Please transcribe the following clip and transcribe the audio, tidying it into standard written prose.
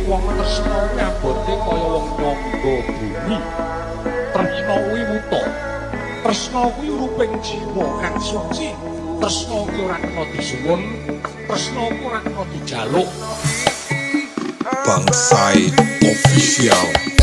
wong tresna kuwi abote kaya wong nyangga bumi. Tresna kuwi wuta. Tresna kuwi uruping jiwa kang suci. Tresna kuwi ora kena disuwun, tresna kuwi ora kena dijaluk. Bangsai Official.